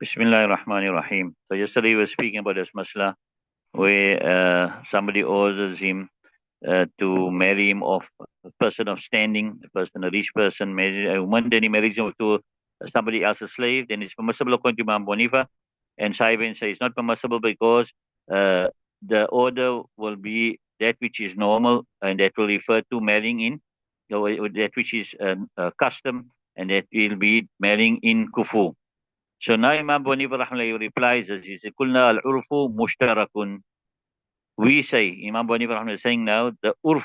Bismillah ar-Rahman ar-Rahim. So yesterday we were speaking about this masla where somebody orders him to marry him off a person of standing, a person, a rich person, marry a woman, then he marries him to somebody else's slave, then it's permissible according to Imam Bonifa. And Saibin says it's not permissible because uh, the order will be that which is normal and that will refer to marrying in, that which is a custom and that will be marrying in kufu. So now Imam Bonifa rahmatullahi replies as he said, Kulna al-urfu mushtarakun. We say, Imam Bonifa rahmatullahi is saying now, the urf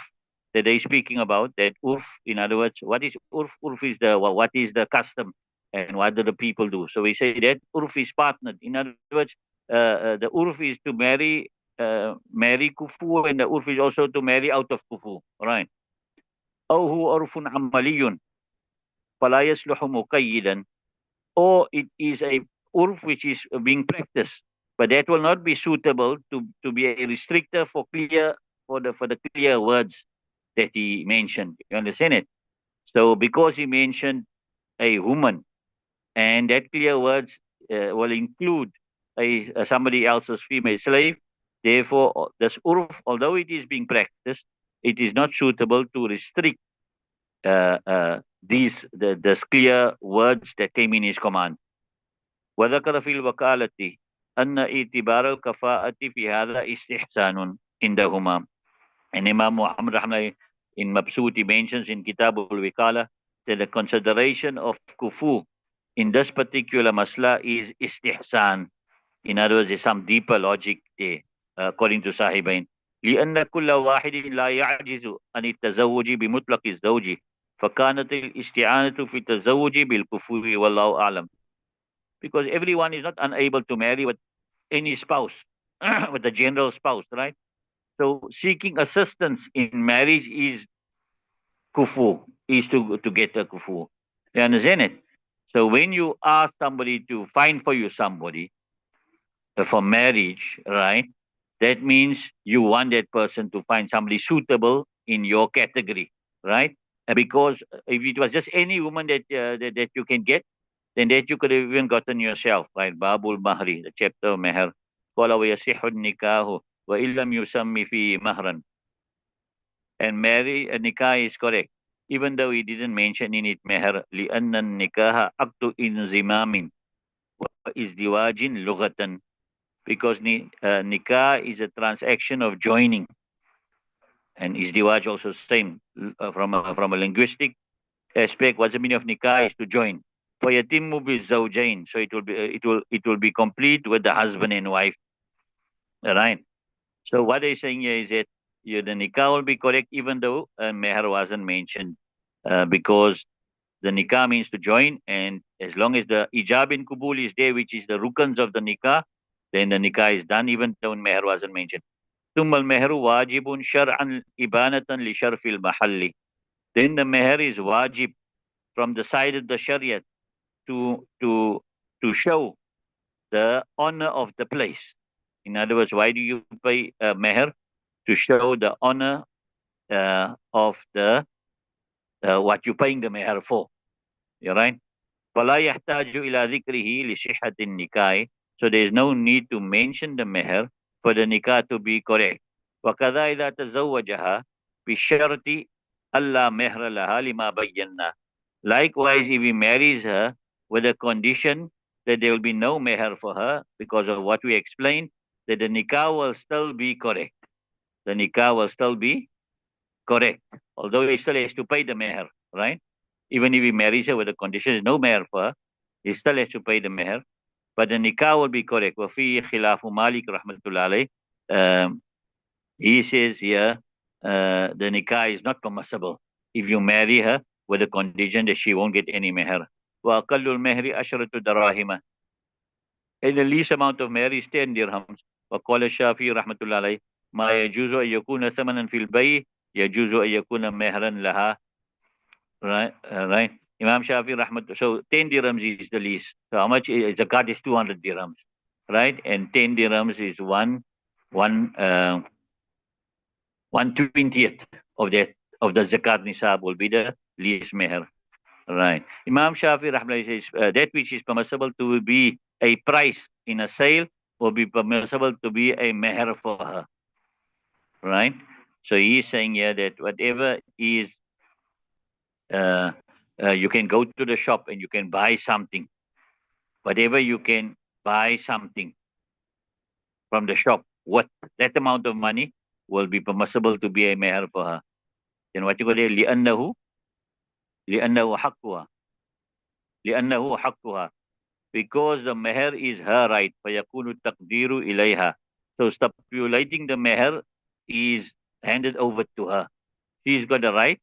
that they're speaking about, that urf, in other words, what is urf? Urf is what is the custom and what do the people do? So we say that urf is partnered. In other words, the urf is to marry kufu, and the urf is also to marry out of kufu. Right. أو هو عرف عملي فلا يصلح مقيدا, or it is a urf which is being practiced, but that will not be suitable to be a restrictor for the clear words that he mentioned. You understand it? So because he mentioned a woman, and that clear words will include somebody else's female slave, therefore this urf, although it is being practiced, it is not suitable to restrict the clear words that came in his command. وذكر في الوكالة أن اعتبار الكفاءة في هذا استحسان عندهما. And Imam Muhammad Rahmani in Mabsuti mentions in Kitab al-Wikala that the consideration of kufu in this particular masla is istihsan. In other words, there's some deeper logic there, according to Sahibain. لأن كل واحد لا يعجز عن التزوج بمطلق الزوج فكانت الاستعانة في التزوج بالكفو والله أعلم. Because everyone is not unable to marry with any spouse, with the general spouse, right? So seeking assistance in marriage is kufu, is to get a kufu. You understand it? So when you ask somebody to find for you somebody for marriage, right? That means you want that person to find somebody suitable in your category, right? Because if it was just any woman that you can get, then that you could have even gotten yourself, right? Babul Mahri, the chapter of Meher. قال ويصح النكاح وإن لم يسمي فيه مهرا. And marry a nikah is correct, even though he didn't mention in it meher. لأن النكاح عقد انضمام وازدواج لغة. Because nikah is a transaction of joining, and izdiwaj also same from a linguistic aspect. What's the meaning of nikah is to join. فَيَتِمُّ بِالزَّوْجَيْنِ. So it will be complete with the husband and wife. Right. So what they're saying here is that the nikah will be correct even though meher wasn't mentioned, because the nikah means to join, and as long as the ijab and kubul is there, which is the rukans of the nikah, then the nikah is done even though meher wasn't mentioned. ثم المهر واجب شرعا إبانة لشرف المحل. Then the meher is wajib from the side of the Sharia to show the honor of the place. In other words, why do you pay meher? To show the honor of the what you're paying the meher for. You're right? فلا يحتاج إلى ذكره لصحة النكاح. So there is no need to mention the meher for the nikah to be correct. وكذا إذا تزوجها بشرط ألا مهر لها لما بينا. Likewise, if he marries her with a condition that there will be no meher for her because of what we explained, that the nikah will still be correct. The nikah will still be correct, although he still has to pay the meher, right? Even if he marries her with a condition, there's no meher for her, he still has to pay the meher, but the nikah will be correct. وَفِي خِلَافُ مَالِكْ رَحْمَةُ اللَّهِ عَلَيْهِ. He says here, the nikah is not permissible if you marry her with a condition that she won't get any meher. وَأَقَلُّ الْمَهْرِ أَشْرَةُ دَرَاهِمَ. And the least amount of meher is 10 dirhams. وقال الشافعي رحمة الله عليه ما يجوز أن يكون ثمنا في البيع يجوز أن يكون مهرا لها. Right. Imam Shafi rahmat. So 10 dirhams is the least. So how much? Zakat is 200 dirhams, right? And 10 dirhams is one 1/20th of the zakat nisab will be the least meher. Right. Imam Shafi rahmat says that which is permissible to be a price in a sale will be permissible to be a meher for her, right? So he's saying here that whatever is, uh, you can go to the shop and you can buy something. Whatever you can buy something from the shop, what that amount of money will be permissible to be a meher for her. Then what you go there? لأنه حقها لأنه حقها, because the meher is her right. فيكون التقدير إليها. So stipulating the meher is handed over to her. She's got the right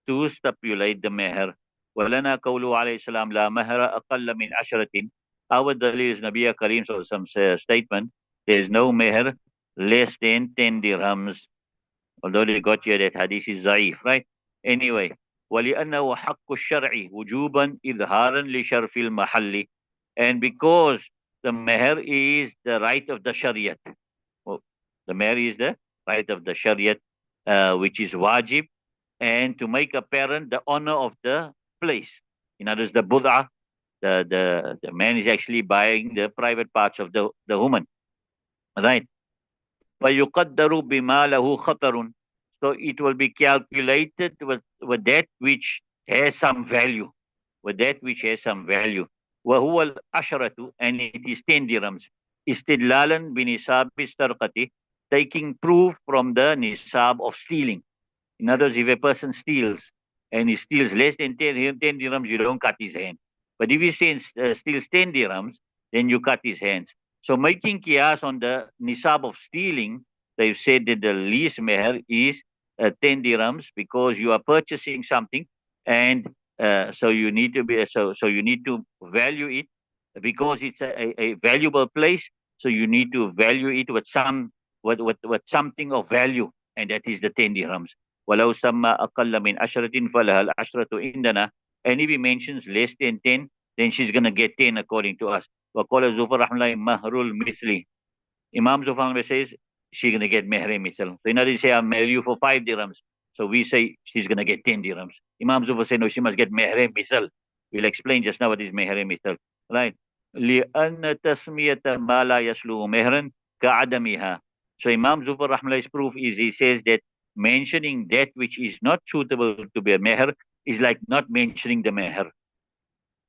to stipulate the meher. ولنا قوله عليه السلام لا مهر أقل من 10. Our dalil is Nabi Kareem, so some statement. There is no meher less than 10 dirhams. Although they got here that hadith is zaif, right? Anyway, وَلِأَنَّهُ حَقُّ الشَّرْعِ وُجُوبًا إِظْهَارًا لِشَرْفِ الْمَحَلِّ. And because the meher is the right of the Shariat. Well, the meher is the right of the Shariat, which is wajib, and to make apparent the honor of the place. In other words, the Buddha, the man is actually buying the private parts of the woman, right? فَيُقَدَّرُ بِمَا لَهُ خَطَرٌ. So it will be calculated with that which has some value, with that which has some value. وَهُوَ الْأَشْرَةُ, and it is 10 dirhams. استدلالا بنصاب السرقة, taking proof from the nisab of stealing. In other words, if a person steals and he steals less than 10 dirhams, you don't cut his hand. But if he steals 10 dirhams, then you cut his hands. So making qiyas on the nisab of stealing, they've said that the least meher is 10 dirhams, because you are purchasing something, and so you need to be so you need to value it, because it's a valuable place. So you need to value it with something of value, and that is the 10 dirhams. ولو سمى أقل من 10 فلها العشرة عندنا. And if he mentions less than 10, then she's going to get 10 according to us. وقال زفر رحمه الله مهر المثل. Imam Zufar says she's going to get meher misal. So in other words, say I marry you for 5 dirhams. So we say she's going to get 10 dirhams. Imam Zufar says no, she must get meher misal. We'll explain just now what is meher misal. Right? لأن تسمية ما لا يسلو مهرا كعدمها. So Imam Zufar Rahmallah's proof is, he says that mentioning that which is not suitable to be a meher is like not mentioning the meher.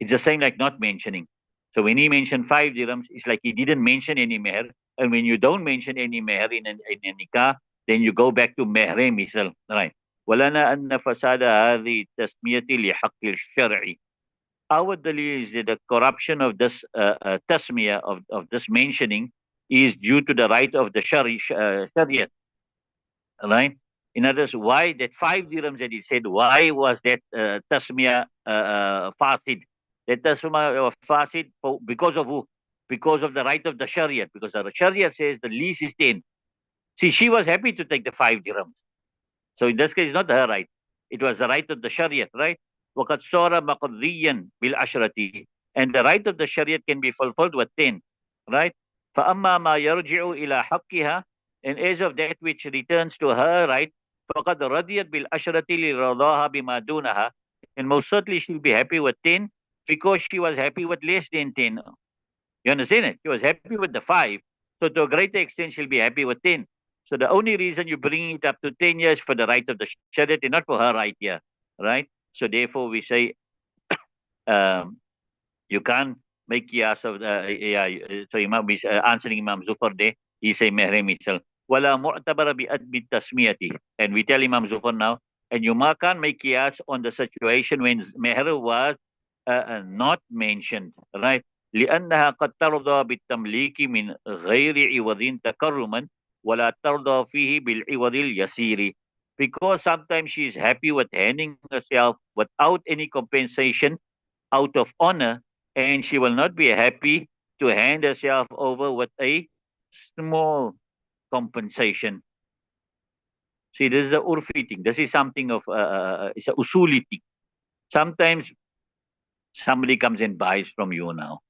It's the same like not mentioning. So when he mentioned 5 dirhams, it's like he didn't mention any meher. And when you don't mention any meher in a nikah, then you go back to meher misal. Right. ولنا أن فساد هذه التسمية لحق الشرع. Our dalil is that the corruption of this tasmiyah, of this mentioning, is due to the right of the shariat. Right? In other words, why that 5 dirhams that he said, why was that tasmiyah fasid? That tasmiyah was fasid because of who? Because of the right of the shariat. Because the shariat says the lease is 10. See, she was happy to take the 5 dirhams. So in this case, it's not her right. It was the right of the shariat, right? وَقَدْ صَارَ مَقْضِيًّا بِالْعَشْرَةِ. And the right of the shariat can be fulfilled with 10, right? فَأَمَّا مَا يَرْجِعُ إِلَى حَقِّهَا. And as of that which returns to her right, فَقَدْ رَضِيَتْ بِالْعَشْرَةِ لِرَضَاهَا بِمَا دُونَهَا. And most certainly she'll be happy with 10, because she was happy with less than 10. You understand it? She was happy with the 5. So to a greater extent, she'll be happy with 10. So the only reason you're bringing it up to 10 years for the right of the shariat, not for her right here, right? So therefore we say, you can't make qiyas of so Imam is answering Imam Zufar there. He say meher misal. Wala mu'tabara bi admi tasmiyati. And we tell Imam Zufar now, and you can't make qiyas on the situation when meher was not mentioned, right? لأنها قد ترضى بالتمليك من غير عوض تكرما ولا ترضى فيه بالعوض اليسير. Because sometimes she is happy with handing herself without any compensation out of honor, and she will not be happy to hand herself over with a small compensation. See, this is a urfi thing. This is something of, it's a usuli thing. Sometimes somebody comes and buys from you now,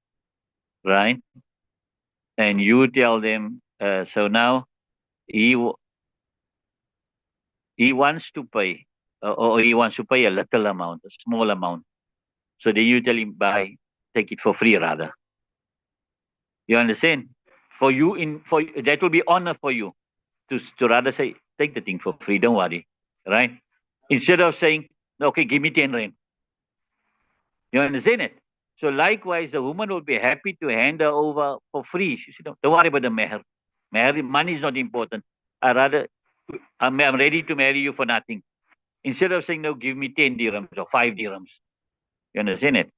right? And you tell them, so now he wants to pay, or he wants to pay a little amount, a small amount. So then you tell him, buy, take it for free rather. You understand? For you, for that will be honor for you to rather say, take the thing for free, don't worry, right? Instead of saying, okay, give me 10 rand. You understand it? So likewise, the woman will be happy to hand her over for free. She said, don't worry about the meher. Meher, money is not important. I rather, I'm ready to marry you for nothing. Instead of saying, no, give me 10 dirhams or 5 dirhams. You understand it?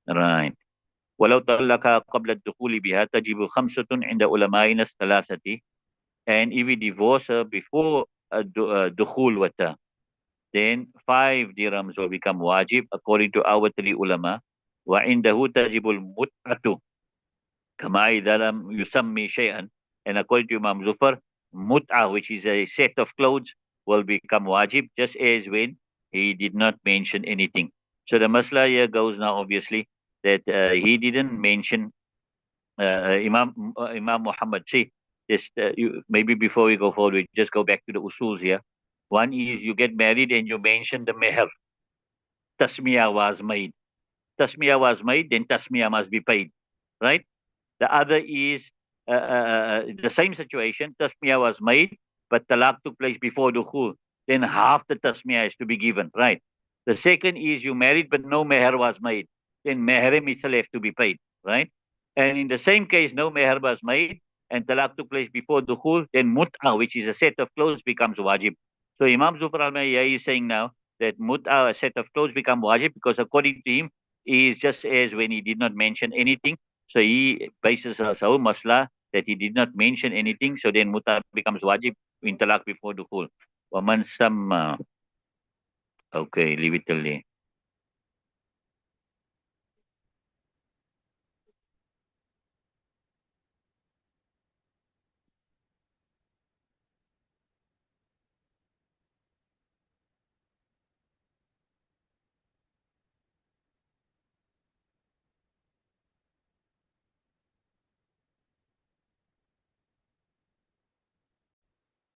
Right. ولو طلقها قبل الدخول بها تجب خمسة عند علمائنا الثلاثة. And if we divorce her before dukhul with her, then 5 dirhams will become wajib according to our three ulama. وعنده تجب المتعة كما إذا لم يسمي شيئا. And according to Imam Zufar, mut'ah, which is a set of clothes, will become wajib just as when he did not mention anything. So the masla here goes now, obviously, that he didn't mention Imam Muhammad. See, just maybe before we go forward, we just go back to the usuls here. One is you get married and you mention the meher. Tasmiyah was made. Tasmiyah was made, then tasmiyah must be paid, right? The other is the same situation. Tasmiyah was made, but talaq took place before dukhul. Then half the tasmiyah is to be given, right? The second is you married, but no meher was made. Then meherim is left to be paid, right? And in the same case, no meher was made, and talaq took place before dukhul. Then mut'ah, which is a set of clothes, becomes wajib. So Imam Zufar al-Mayyi is saying now that mut'ah, a set of clothes, become wajib because according to him, he is just as when he did not mention anything. So he bases his own masla that he did not mention anything. So then muta becomes wajib in talaq before dukhul. Waman samma. Okay, leave it till there.